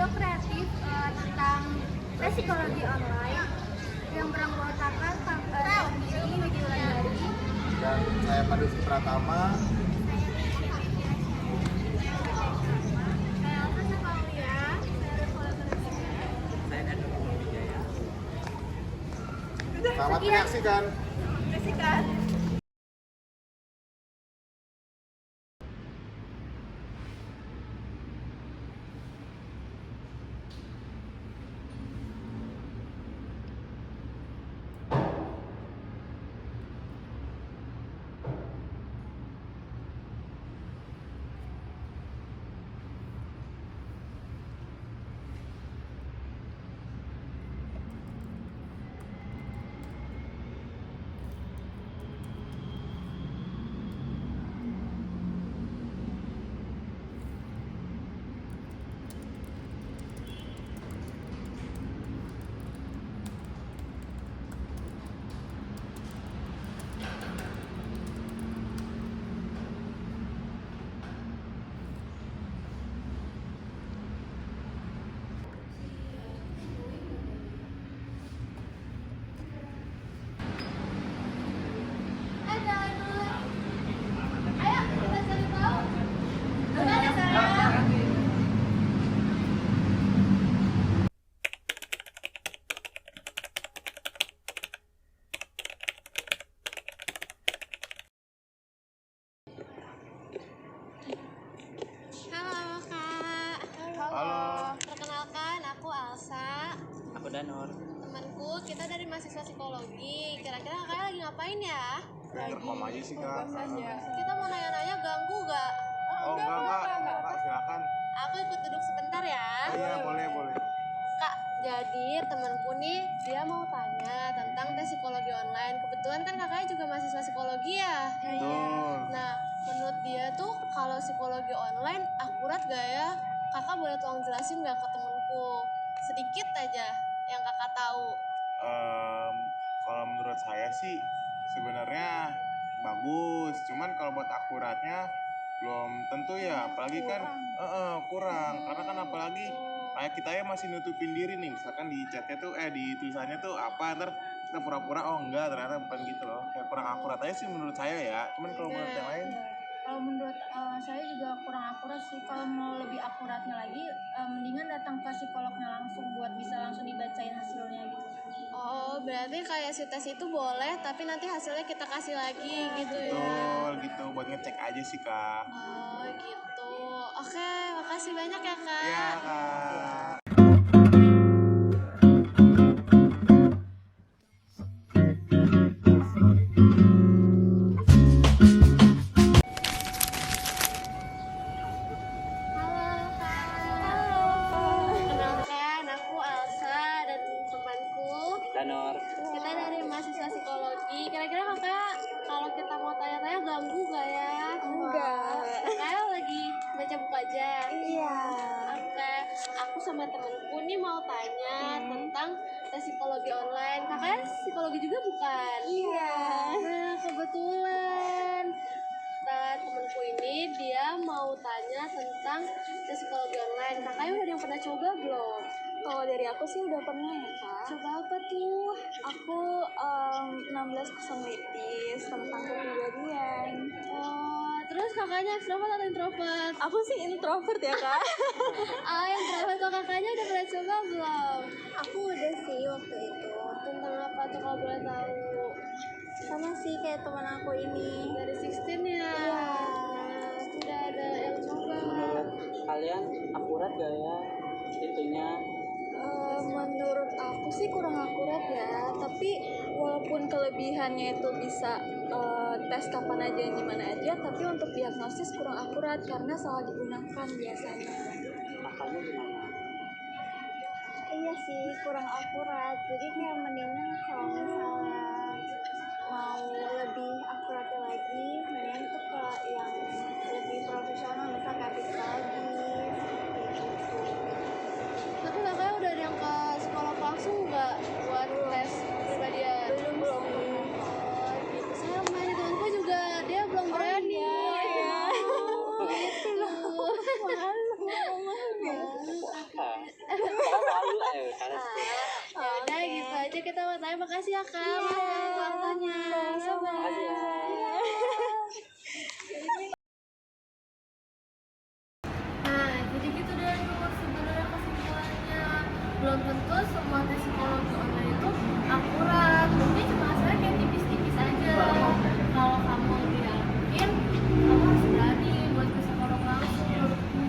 video kreatif tentang psikologi online yang beranggotakan saya sendiri, Widi Wulandari, dan saya Padus Pratama. Saya Alfa Sakaulia, saya dari kolaborasi. Selamat menyaksikan. Halo Kak. Halo. Perkenalkan, aku Alsa. Aku Danor. Temanku, kita dari mahasiswa psikologi. Kira-kira kakaknya lagi ngapain ya? Ngerekam aja sih kak. Kita mau nanya-nanya, ganggu gak? Oh enggak, silakan. Aku ikut duduk sebentar ya. Oh, iya boleh. Kak, jadi temanku nih, dia mau tanya tentang tes psikologi online. Kebetulan kan kakaknya juga mahasiswa psikologi ya. Betul. Nah, menurut dia tuh kalau psikologi online akurat gak ya? Kakak boleh tolong jelasin gak ke temenku? Sedikit aja yang kakak tahu. Kalau menurut saya sih sebenarnya bagus. Cuman kalau buat akuratnya belum tentu ya. Apalagi kan kurang. Karena kan apalagi kayak kita ya masih nutupin diri nih. Misalkan di chatnya tuh di tulisannya tuh apa, ntar kita pura-pura oh enggak, ternyata bukan gitu loh. Kayak kurang akurat aja sih menurut saya ya. Cuman kalau menurut yang lain Kalau menurut saya juga kurang akurat sih. Kalau mau lebih akuratnya lagi, mendingan datang ke psikolognya langsung buat bisa langsung dibacain hasilnya gitu. Oh, berarti kayak si tes itu boleh, tapi nanti hasilnya kita kasih lagi gitu ya? betul gitu buat ngecek aja sih kak. Oh, gitu. Oke, makasih banyak ya, Kak. Iya kak. Halo, Kak. Kenalkan, aku Alsa dan temanku. Danor. Kita dari mahasiswa psikologi. Kira-kira kakak kalau kita mau tanya-tanya ganggu gak ya? Enggak. Kakak lagi baca buku aja? Iya. Oke, aku sama temenku nih mau tanya tentang tes psikologi online. Kakaknya psikologi juga bukan? Iya. Nah, kebetulan. Nah, temenku ini dia mau tanya tentang tes psikologi online. Kakaknya udah ada yang pernah coba belum? Kalau dari aku sih udah pernah ya kak. Coba apa tuh? Aku 16 personalities tentang kepribadian. Oh, terus kakaknya ekstrovert atau introvert? Aku sih introvert ya kak. Ah, yang introvert. Kalau kakaknya udah pernah coba belum? Aku udah sih waktu itu. Tentang apa tuh kalau boleh tahu? Sama sih kayak teman aku ini. Dari 16 ya? Iya. Nah, sudah ada yang coba. Menurut kalian akurat gak ya itunya? Menurut aku sih kurang akurat ya, tapi walaupun kelebihannya itu bisa tes kapan aja di mana aja, tapi untuk diagnosis kurang akurat karena salah digunakan biasanya. Makanya gimana? Iya sih kurang akurat, jadi kayak mendingan kalau misalnya mau lebih akuratnya lagi, mendingan tuh ke yang lebih profesional, misal kayak psikologis gitu. Tapi kakaknya udah ada yang ke psikolog langsung nggak buat tes kepribadian? Belum sih. Oh, gitu. Sama nih temanku juga dia belum berani. iya. Gitu. Malu. Malu karena Ya udah gitu aja kita mau tanya. Makasih ya Kak waktunya. makasih ya. Nah, jadi gitu deh Nur, sebenarnya kesimpulannya belum tentu semua tes psikologi online itu akurat. Mungkin cuma hasilnya kayak tipis-tipis aja. Kalau kamu yakin, kamu harus berani buat ke psikolog langsung menurutku.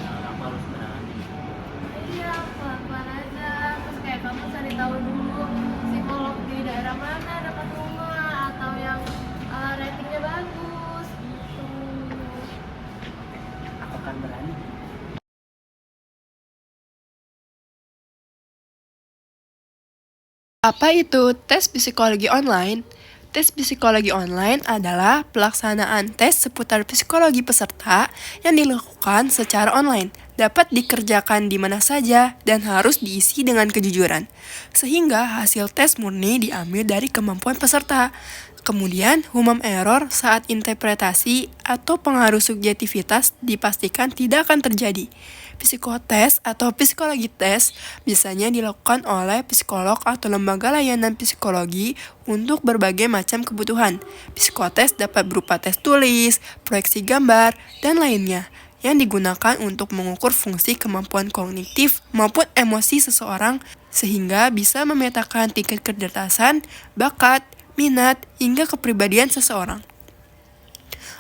Aku harus berani. Iya, pelan-pelan aja. Terus kayak kamu cari tahu dulu psikolog di daerah mana dekat rumah atau yang ratingnya bagus gitu. Aku akan berani. Apa itu tes psikologi online? Tes psikologi online adalah pelaksanaan tes seputar psikologi peserta yang dilakukan secara online, dapat dikerjakan di mana saja dan harus diisi dengan kejujuran, sehingga hasil tes murni diambil dari kemampuan peserta. Kemudian, human error saat interpretasi atau pengaruh subjektivitas dipastikan tidak akan terjadi. Psikotes atau psikologi tes biasanya dilakukan oleh psikolog atau lembaga layanan psikologi untuk berbagai macam kebutuhan. Psikotes dapat berupa tes tulis, proyeksi gambar, dan lainnya yang digunakan untuk mengukur fungsi kemampuan kognitif maupun emosi seseorang sehingga bisa memetakan tingkat kecerdasan, bakat, minat, hingga kepribadian seseorang.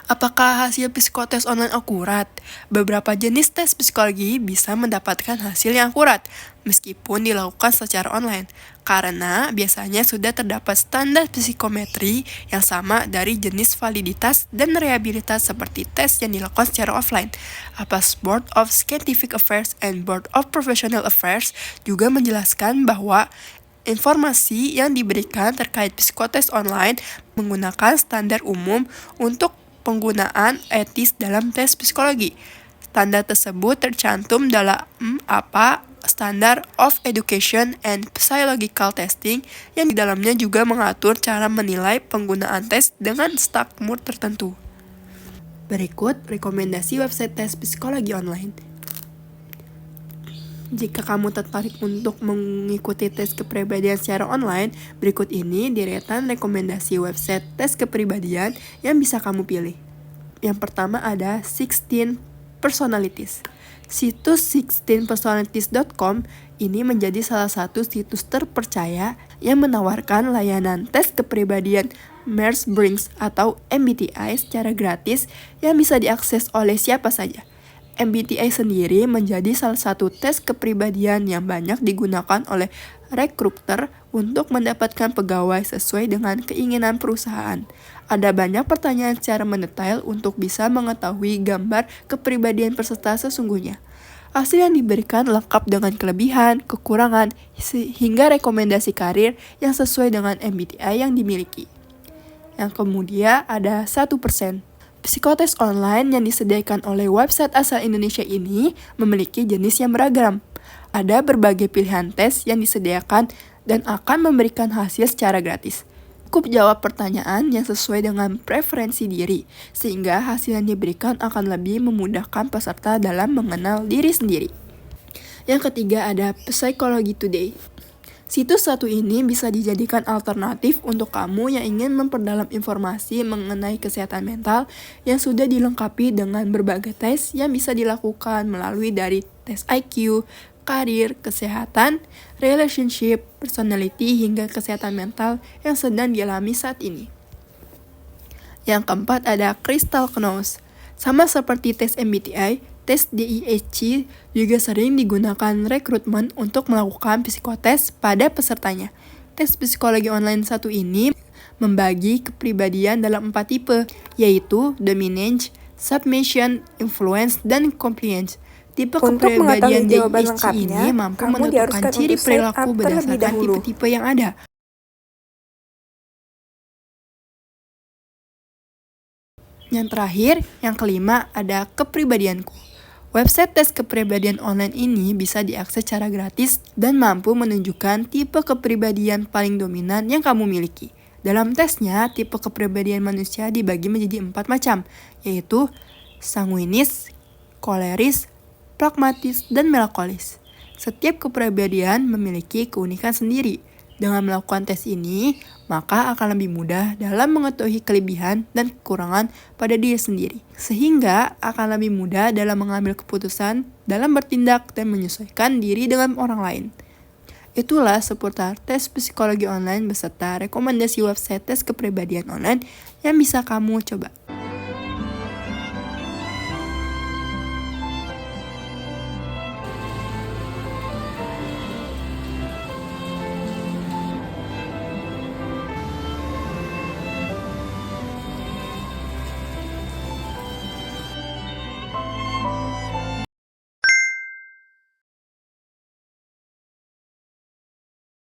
Apakah hasil psikotes online akurat? Beberapa jenis tes psikologi bisa mendapatkan hasil yang akurat meskipun dilakukan secara online, karena biasanya sudah terdapat standar psikometri yang sama dari jenis validitas dan reliabilitas seperti tes yang dilakukan secara offline. APAS Board of Scientific Affairs and Board of Professional Affairs juga menjelaskan bahwa informasi yang diberikan terkait psikotes online menggunakan standar umum untuk penggunaan etis dalam tes psikologi. Standar tersebut tercantum dalam APA Standard of Education and Psychological Testing yang di dalamnya juga mengatur cara menilai penggunaan tes dengan standar tertentu. Berikut rekomendasi website tes psikologi online. Jika kamu tertarik untuk mengikuti tes kepribadian secara online, berikut ini deretan rekomendasi website tes kepribadian yang bisa kamu pilih. Yang pertama ada 16 Personalities. Situs 16personalities.com ini menjadi salah satu situs terpercaya yang menawarkan layanan tes kepribadian Myers-Briggs atau MBTI secara gratis yang bisa diakses oleh siapa saja. MBTI sendiri menjadi salah satu tes kepribadian yang banyak digunakan oleh rekruter untuk mendapatkan pegawai sesuai dengan keinginan perusahaan. Ada banyak pertanyaan secara mendetail untuk bisa mengetahui gambar kepribadian peserta sesungguhnya. Hasil yang diberikan lengkap dengan kelebihan, kekurangan, hingga rekomendasi karir yang sesuai dengan MBTI yang dimiliki. Yang kemudian ada 1%. Psikotes online yang disediakan oleh website asal Indonesia ini memiliki jenis yang beragam. Ada berbagai pilihan tes yang disediakan dan akan memberikan hasil secara gratis. Cukup jawab pertanyaan yang sesuai dengan preferensi diri, sehingga hasil yang diberikan akan lebih memudahkan peserta dalam mengenal diri sendiri. Yang ketiga ada Psychology Today. Situs satu ini bisa dijadikan alternatif untuk kamu yang ingin memperdalam informasi mengenai kesehatan mental yang sudah dilengkapi dengan berbagai tes yang bisa dilakukan melalui dari tes IQ, karir, kesehatan, relationship, personality, hingga kesehatan mental yang sedang dialami saat ini. Yang keempat ada Crystal Knows. Sama seperti tes MBTI, tes DISC juga sering digunakan rekrutmen untuk melakukan psikotes pada pesertanya. Tes psikologi online satu ini membagi kepribadian dalam 4 tipe, yaitu Dominance, Submission, Influence, dan Compliance. Tipe kepribadian DISC ini mampu menentukan ciri perilaku berdasarkan tipe-tipe yang ada. Yang terakhir, yang kelima, ada kepribadianku. Website tes kepribadian online ini bisa diakses secara gratis dan mampu menunjukkan tipe kepribadian paling dominan yang kamu miliki. Dalam tesnya, tipe kepribadian manusia dibagi menjadi 4 macam, yaitu sanguinis, koleris, pragmatis, dan melankolis. Setiap kepribadian memiliki keunikan sendiri. Dengan melakukan tes ini, maka akan lebih mudah dalam mengetahui kelebihan dan kekurangan pada diri sendiri. Sehingga akan lebih mudah dalam mengambil keputusan, dalam bertindak dan menyesuaikan diri dengan orang lain. Itulah seputar tes psikologi online beserta rekomendasi website tes kepribadian online yang bisa kamu coba.